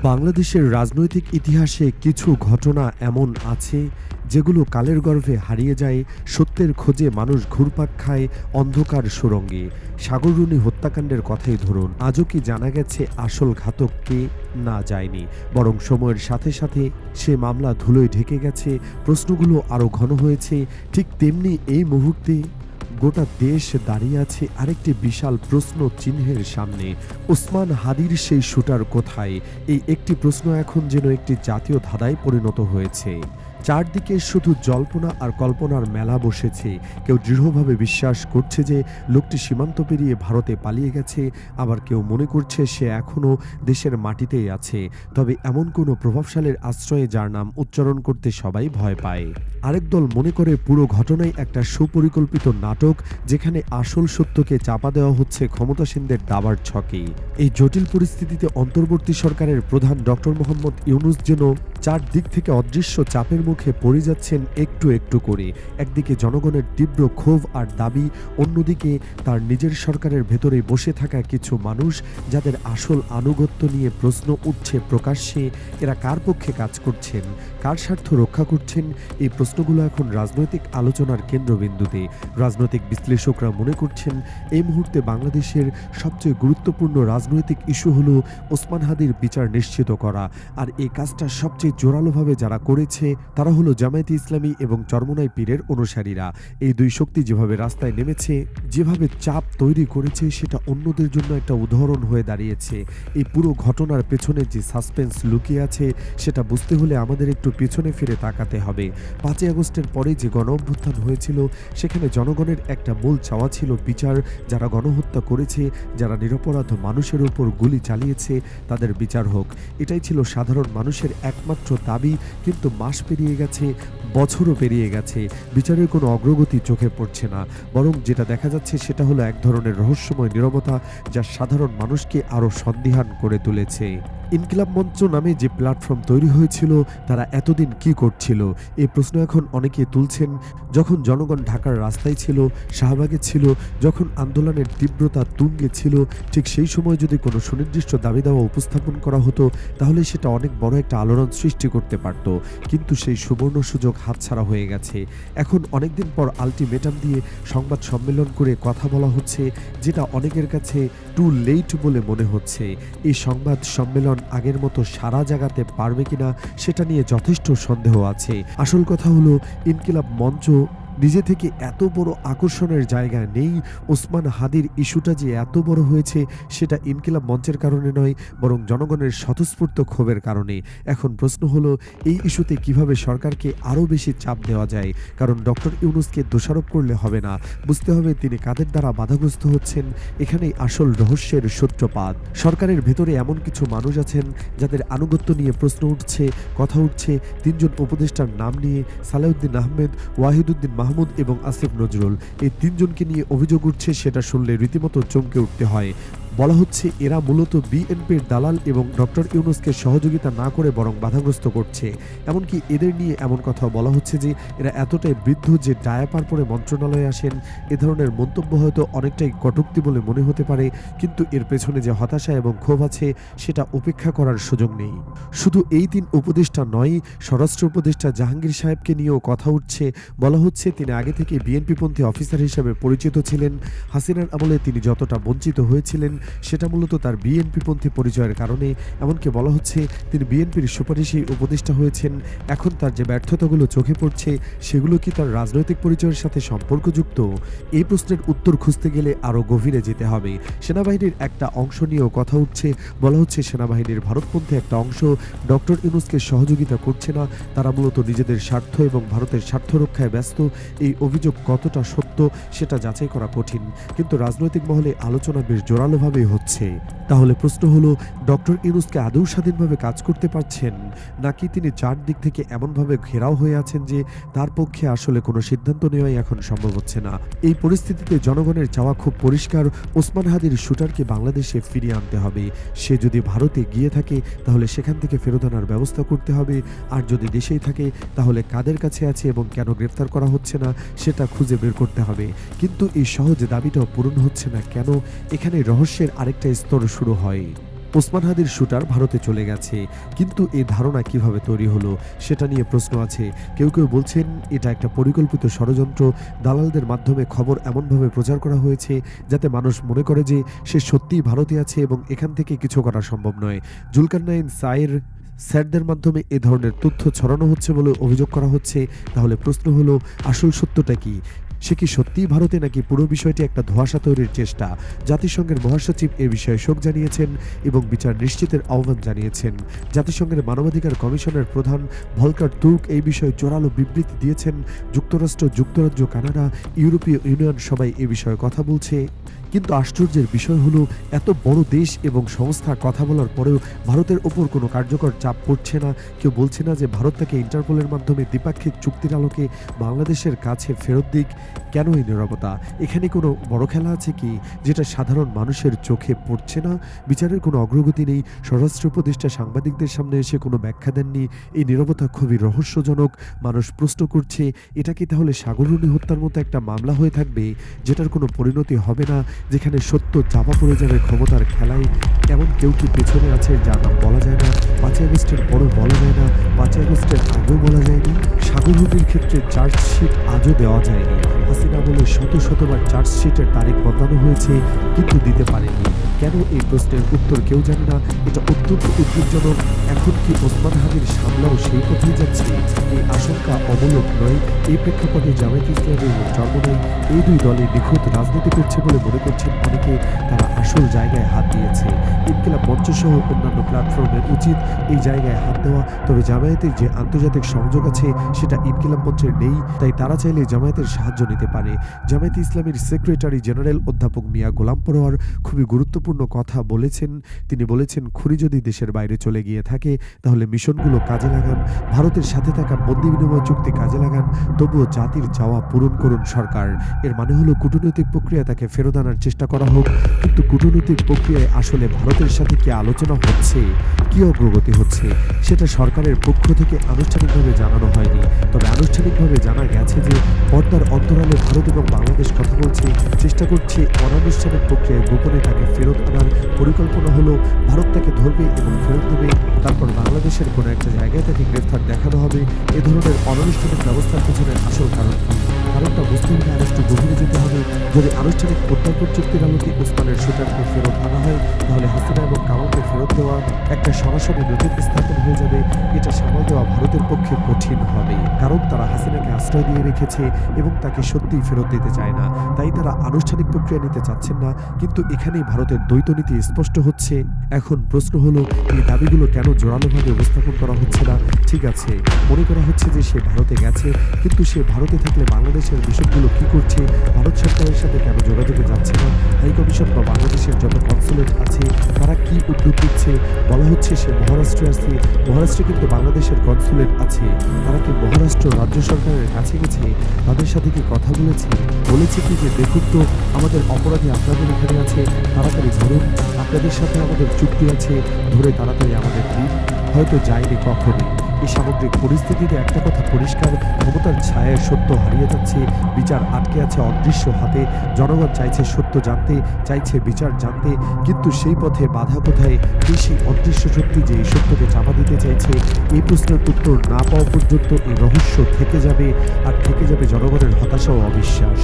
বাংলাদেশের রাজনৈতিক ইতিহাসে কিছু ঘটনা এমন আছে যেগুলো কালের গর্ভে হারিয়ে যায়। সত্যের খোঁজে মানুষ ঘুরপাক খায় অন্ধকার সুড়ঙ্গে। সাগররুনি হত্যাকাণ্ডের কথাই ধরুন, আজও কি জানা গেছে আসল ঘাতক কে? না, যায়নি। বরং সময়ের সাথে সাথে সে মামলা ধুলোয় ঢেকে গেছে, প্রশ্নগুলো আরও ঘন হয়েছে। ঠিক তেমনি এই মুহূর্তে গোটা দেশ দাঁড়িয়ে আছে আরেকটি বিশাল প্রশ্ন চিহ্নের সামনে। ওসমান হাদির সেই শুটার কোথায়? এই একটি প্রশ্ন এখন যেন একটি জাতীয় ধাঁধায় পরিণত হয়েছে। চারদিকে শুধু জল্পনা আর কল্পনার মেলা বসেছে। কেউ দৃঢ়ভাবে বিশ্বাস করছে যে লোকটি সীমান্ত পেরিয়ে ভারতে পালিয়ে গেছে, আবার কেউ মনে করছে সে এখনও দেশের মাটিতেই আছে, তবে এমন কোনো প্রভাবশালীর আশ্রয়ে যার নাম উচ্চারণ করতে সবাই ভয় পায়। আরেক দল মনে করে পুরো ঘটনাই একটা সুপরিকল্পিত নাটক, যেখানে আসল সত্যকে চাপা দেওয়া হচ্ছে ক্ষমতাসীনদের দাবার ছকে। এই জটিল পরিস্থিতিতে অন্তর্বর্তী সরকারের প্রধান ডক্টর মোহাম্মদ ইউনূস যেন চারদিক থেকে অদৃশ্য চাপের মুখে পড়ে যাচ্ছেন একটু একটু করে। একদিকে জনগণের তীব্র ক্ষোভ আর দাবি, অন্যদিকে তার নিজের সরকারের ভেতরে বসে থাকা কিছু মানুষ যাদের আসল আনুগত্য নিয়ে প্রশ্ন উঠছে প্রকাশ্যে। এরা কার পক্ষে কাজ করছেন, কার স্বার্থ রক্ষা করছেন? এই প্রশ্নগুলো এখন রাজনৈতিক আলোচনার কেন্দ্রবিন্দুতে। রাজনৈতিক বিশ্লেষকরা মনে করছেন এই মুহূর্তে বাংলাদেশের সবচেয়ে গুরুত্বপূর্ণ রাজনৈতিক ইস্যু হলো ওসমান হাদির বিচার নিশ্চিত করা। আর এই কাজটা সবচেয়ে জোরালোভাবে যারা করেছে তারা হলো জামায়াতে ইসলামী এবং চরমোনাই পীরের অনুসারীরা। এই দুই শক্তি যেভাবে রাস্তায় নেমেছে, যেভাবে চাপ তৈরি করেছে, সেটা অন্যদের জন্য একটা উদাহরণ হয়ে দাঁড়িয়েছে। এই পুরো ঘটনার পেছনে যে সাসপেন্স লুকিয়ে আছে সেটা বুঝতে হলে আমাদের একটু পেছনে ফিরে তাকাতে হবে। 5ই আগস্টের পরে যে গণঅভ্যুত্থান হয়েছিল, সেখানে জনগণের একটা মূল চাওয়া ছিল বিচার। যারা গণহত্যা করেছে, যারা নিরপরাধ মানুষের উপর গুলি চালিয়েছে, তাদের বিচার হোক। এটাই ছিল সাধারণ মানুষের একমাত্র দাবি। কিন্তু মাস পেরিয়ে গেছে, বছরও পেরিয়ে গেছে, বিচারের কোনো অগ্রগতি চোখে পড়ছে না। বরং যেটা দেখা যাচ্ছে সেটা হলো এক ধরনের রহস্যময় নীরবতা, যা সাধারণ মানুষকে আরও সন্দিহান করে তুলেছে। ইনকিলাব মঞ্চ নামে যে প্ল্যাটফর্ম তৈরি হয়েছিল, তারা এতদিন কি করছিল? এই প্রশ্ন এখন অনেকে তুলছেন। যখন জনগণ ঢাকার রাস্তায় ছিল, শাহবাগে ছিল, যখন আন্দোলনের তীব্রতা তুঙ্গে ছিল, ঠিক সেই সময় যদি কোনো সুনির্দিষ্ট দাবি দাওয়া উপস্থাপন করা হতো, তাহলে সেটা অনেক বড় একটা আলোড়ন সৃষ্টি করতে পারত। কিন্তু সেই সুবর্ণ সুযোগ হাতছাড়া হয়ে গেছে। এখন অনেকদিন পর আলটিমেটাম দিয়ে সংবাদ সম্মেলন করে কথা বলা হচ্ছে, যেটা অনেকের কাছে টু লেট বলে মনে হচ্ছে। এই সংবাদ সম্মেলন আগের মতো সারা জাগাতে পারবে কিনা সেটা নিয়ে যথেষ্ট সন্দেহ আছে। আসল কথা হলো, ইনকিলাব মঞ্চ নিজে থেকে এত বড় আকর্ষণের জায়গা নেই। ওসমান হাদির ইস্যুটা যে এত বড় হয়েছে, সেটা ইনকিলাব মঞ্চের কারণে নয়, বরং জনগণের স্বতঃস্ফূর্ত ক্ষোভের কারণে। এখন প্রশ্ন হলো, এই ইস্যুতে কিভাবে সরকারকে আরও বেশি চাপ দেওয়া যায়। কারণ ডক্টর ইউনূসকে দোষারোপ করলে হবে না, বুঝতে হবে তিনি কাদের দ্বারা বাধাগ্রস্ত হচ্ছেন। এখানেই আসল রহস্যের সূত্রপাত। সরকারের ভেতরে এমন কিছু মানুষ আছেন যাদের আনুগত্য নিয়ে প্রশ্ন উঠছে, কথা উঠছে। 3 জন উপদেষ্টার নাম নিয়ে, সালাউদ্দিন আহমেদ, ওয়াহিদুদ্দিন মাহমুদ এবং আসিফ নজরুল, এই 3 জনকে নিয়ে অভিযোগ উঠছে। সেটা শুনলে রীতিমতো চমকে উঠতে হয়। বলা হচ্ছে এরা মূলত বিএনপির দালাল এবং ডক্টর ইউনূসকে সহযোগিতা না করে বরং বাধাগ্রস্ত করছে। এমনকি এদের নিয়ে এমন কথা বলা হচ্ছে যে এরা এতটাই বৃদ্ধ যে ডায়াপার পরে মন্ত্রণালয়ে আসেন। এ ধরনের মন্তব্য হয়তো অনেকটাই কটূক্তি বলে মনে হতে পারে, কিন্তু এর পেছনে যে হতাশা এবং ক্ষোভ আছে সেটা উপেক্ষা করার সুযোগ নেই। শুধু এই 3 উপদেষ্টা নয়, স্বরাষ্ট্র উপদেষ্টা জাহাঙ্গীর সাহেবকে নিয়েও কথা উঠছে। বলা হচ্ছে তিনি আগে থেকে বিএনপিপন্থী অফিসার হিসেবে পরিচিত ছিলেন। হাসিনার আমলে তিনি যতটা বঞ্চিত হয়েছিলেন, সেটা মূলত তার বিএনপিপন্থী পরিচয়ের কারণে। এমনকি বলা হচ্ছে তিনি বিএনপির সুপারিশেই উপদেষ্টা হয়েছেন। এখন তার যে ব্যর্থতাগুলো চোখে পড়ছে, সেগুলো কি তার রাজনৈতিক পরিচয়ের সাথে সম্পর্কযুক্ত? এই প্রশ্নের উত্তর খুঁজতে গেলে আরও গভীরে যেতে হবে। সেনাবাহিনীর একটা অংশ নিয়েও কথা উঠছে। বলা হচ্ছে সেনাবাহিনীর ভারতপন্থী একটা অংশ ডক্টর ইউনূসকে সহযোগিতা করছে না, তারা মূলত নিজেদের স্বার্থ এবং ভারতের স্বার্থ রক্ষায় ব্যস্ত। এই অভিযোগ কতটা সত্য সেটা যাচাই করা কঠিন, কিন্তু রাজনৈতিক মহলে আলোচনা বেশ জোরালোভাবে হচ্ছে। তাহলে প্রশ্ন হলো, ডক্টর ইউনূসকে আদৌ স্বাধীনভাবে কাজ করতে পারছেন, নাকি তিনি চারদিক থেকে এমনভাবে ঘেরাও হয়ে আছেন যে তার পক্ষে আসলে কোনো সিদ্ধান্ত নেওয়াই এখন সম্ভব হচ্ছে না? এই পরিস্থিতিতে জনগণের চাওয়া খুব পরিষ্কার, ওসমান হাদির শুটারকে বাংলাদেশে ফিরিয়ে আনতে হবে। সে যদি ভারতে গিয়ে থাকে তাহলে সেখান থেকে ফেরত আনার ব্যবস্থা করতে হবে। আর যদি দেশেই থাকে তাহলে কাদের কাছে আছে এবং কেন গ্রেফতার করা হচ্ছে না সেটা খুঁজে বের করতে হবে। কিন্তু এই সহজ দাবিটাও পূরণ হচ্ছে না কেন? এখানে রহস্যের আরেকটা স্তর শুরু হয়। ওসমান হাদির শুটার ভারতে চলে গেছে, কিন্তু এই ধারণা কিভাবে তৈরি হলো সেটা নিয়ে প্রশ্ন আছে। কেউ কেউ বলছেন এটা একটা পরিকল্পিত ষড়যন্ত্র, দালালদের মাধ্যমে খবর এমনভাবে প্রচার করা হয়েছে যাতে মানুষ মনে করে যে সে সত্যিই ভারতে আছে এবং এখান থেকে কিছু করা সম্ভব নয়। জুলকারনাইন সাইর স্যারদের মাধ্যমে এ ধরনের তথ্য ছড়ানো হচ্ছে বলে অভিযোগ করা হচ্ছে। তাহলে প্রশ্ন হলো, আসল সত্যটা কি? সে কি সত্যিই ভারতে, নাকি পুরো বিষয়টি একটা ধোঁয়াশা তৈরির চেষ্টা? জাতিসংঘের মহাসচিব এ বিষয়ে শোক জানিয়েছেন এবং বিচার নিশ্চিতের আহ্বান জানিয়েছেন। জাতিসংঘের মানবাধিকার কমিশনের প্রধান ভলকার তুর্ক এই বিষয়ে জোরালো বিবৃতি দিয়েছেন। যুক্তরাষ্ট্র, যুক্তরাজ্য, কানাডা, ইউরোপীয় ইউনিয়ন সবাই এ বিষয়ে কথা বলছে। কিন্তু আশ্চর্যের বিষয় হলো, এত বড় দেশ এবং সংস্থা কথা বলার পরেও ভারতের ওপর কোনো কার্যকর চাপ পড়ছে না। কেউ বলছে না যে ভারত তাকে ইন্টারপোলের মাধ্যমে দ্বিপাক্ষিক চুক্তির আলোকে বাংলাদেশের কাছে ফেরত দিক। কেন এই নীরবতা? এখানে কোনো বড় খেলা আছে কি, যেটা সাধারণ মানুষের চোখে পড়ছে না? বিচারের কোনো অগ্রগতি নেই। স্বরাষ্ট্র উপদেষ্টা সাংবাদিকদের সামনে এসে কোনো ব্যাখ্যা দেননি। এই নীরবতা খুবই রহস্যজনক। মানুষ প্রশ্ন করছে, এটা কি তাহলে সাগররুনি হত্যার মতো একটা মামলা হয়ে থাকবে, যেটার কোনো পরিণতি হবে না, যেখানে সত্য চাপা পড়ে যাবে ক্ষমতার খেলায়? এমন কেউ কি পেছনে আছে যার নাম বলা যায় না? 5ই আগস্টের পরও বলা যায় না, 5ই আগস্টের আগেও বলা যায়নি। সাগররুনির ক্ষেত্রে চার্জশিট আজও দেওয়া যায়নি। হাসিনা বলে শত শতবার চার্জশিটের তারিখ বদলানো হয়েছে, কিন্তু দিতে পারেনি। কেন? এই প্রশ্নের উত্তর কেউ জানে না। এটা অত্যন্ত উদ্বেগজনক। এখন কি ওসমান হাদির সামলাও সেই পথেই যাচ্ছে? এই আশঙ্কা অমূলক নয়। এই প্রেক্ষাপটে জামায়াত ইসলামী এবং চরমোনাই এই দুই দলে নিখুঁত রাজনীতি করছে বলে মনে করছেন অনেকে। তারা আসল জায়গায় হাত দিয়েছে। ইনকিলাব মঞ্চ সহ অন্যান্য প্ল্যাটফর্মের উচিত এই জায়গায় হাত দেওয়া। তবে জামায়াতের যে আন্তর্জাতিক সংযোগ আছে সেটা ইনকিলাব মঞ্চের নেই, তাই তারা চাইলে জামায়াতের সাহায্য নিতে পারে। জামায়াত ইসলামীর সেক্রেটারি জেনারেল অধ্যাপক মিয়া গোলাম পরোয়ার খুবই গুরুত্বপূর্ণ কথা বলেছেন। তিনি বলেছেন, খুনি যদি দেশের বাইরে চলে গিয়ে থাকে তাহলে মিশনগুলো কাজে লাগান, ভারতের সাথে থাকা বন্দি বিনিময় চুক্তি কাজে লাগান, তবুও জাতির চাওয়া পূরণ করুন সরকার। এর মানে হলো কূটনৈতিক প্রক্রিয়া তাকে ফেরত আনার চেষ্টা করা হোক। কিন্তু কূটনৈতিক প্রক্রিয়ায় আসলে ভারতের সাথে কি আলোচনা হচ্ছে, কি অগ্রগতি হচ্ছে, সেটা সরকারের পক্ষ থেকে আনুষ্ঠানিকভাবে জানানো হয়নি। তবে আনুষ্ঠানিকভাবে জানা গেছে যে পর্দার অন্তরালে ভারত এবং বাংলাদেশ কথা বলছে, চেষ্টা করছে। অনানুষ্ঠানিক প্রক্রিয়ায় গোপনে তাকে ফেরত আনার পরিকল্পনা হলো, ভারত তাকে ধরবে এবং ফেরত দেবে, তারপর বাংলাদেশের কোনো একটা জায়গায় তাকে গ্রেফতার দেখানো হবে। এ ধরনের অনানুষ্ঠানিক ব্যবস্থার পেছনে আসল কারণ কি? কারণটা বুঝতে হলে আরেকটু গভীরে যেতে হবে। যদি আনুষ্ঠানিক প্রত্যর্পণ চুক্তির আলোকে ওসমানের শুটারকে ফেরত আনা হয়, তাহলে হাসিনা এবং কামালকে ফেরত দেওয়া একটা সরাসরি নথির স্থাপন হয়ে যাবে। এটা সামাল দেওয়া ভারতের পক্ষে কঠিন হবে, কারণ তারা হাসিনাকে আশ্রয় দিয়ে রেখেছে এবং তাকে সত্যিই ফেরত দিতে চায় না। তাই তারা আনুষ্ঠানিক প্রক্রিয়া নিতে চাচ্ছেন না। কিন্তু এখানেই ভারতের দ্বৈত নীতি স্পষ্ট হচ্ছে। এখন প্রশ্ন হলো, এই দাবিগুলো কেন জোরালোভাবে উপস্থাপন করা হচ্ছে না? ঠিক আছে, মনে করা হচ্ছে যে সে ভারতে গেছে, কিন্তু সে ভারতে থাকলে বাংলাদেশের মিশনগুলো কি করছে? ভারত সরকারের সাথে কেন যোগাযোগে যাচ্ছে না? হাইকমিশন বা বাংলাদেশের যত কনসুলেট আছে তারা কি উদ্যোগ দিচ্ছে? বলা হচ্ছে সে মহারাষ্ট্রে আছে। মহারাষ্ট্রে কিন্তু বাংলাদেশের কনসুলেট আছে। তারা কি মহারাষ্ট্র রাজ্য সরকারের কাছে গেছে? তাদের সাথে কি কথা বলেছে? বলেছে কি যে দেখুন তো, আমাদের অপরাধী আপনাদের এখানে আছে, তাড়াতাড়ি ধরুন, আপনাদের সাথে আমাদের চুক্তি আছে, ধরে তাড়াতাড়ি আমাদের দিন? হয়তো যায়নি কখনোই। এই সামগ্রিক পরিস্থিতিতে একটা কথা পরিষ্কার, ক্ষমতার ছায়ায় সত্য হারিয়ে যাচ্ছে, বিচার আটকে আছে অদৃশ্য হাতে। জনগণ চাইছে সত্য জানতে, চাইছে বিচার জানতে, কিন্তু সেই পথে বাধা কোথায়? সেই অদৃশ্য শক্তি যে এই সত্যকে চাপা দিতে চাইছে। এই প্রশ্নের উত্তর না পাওয়া পর্যন্ত এই রহস্য থেকে যাবে, আর থেকে যাবে জনগণের হতাশা ও অবিশ্বাস।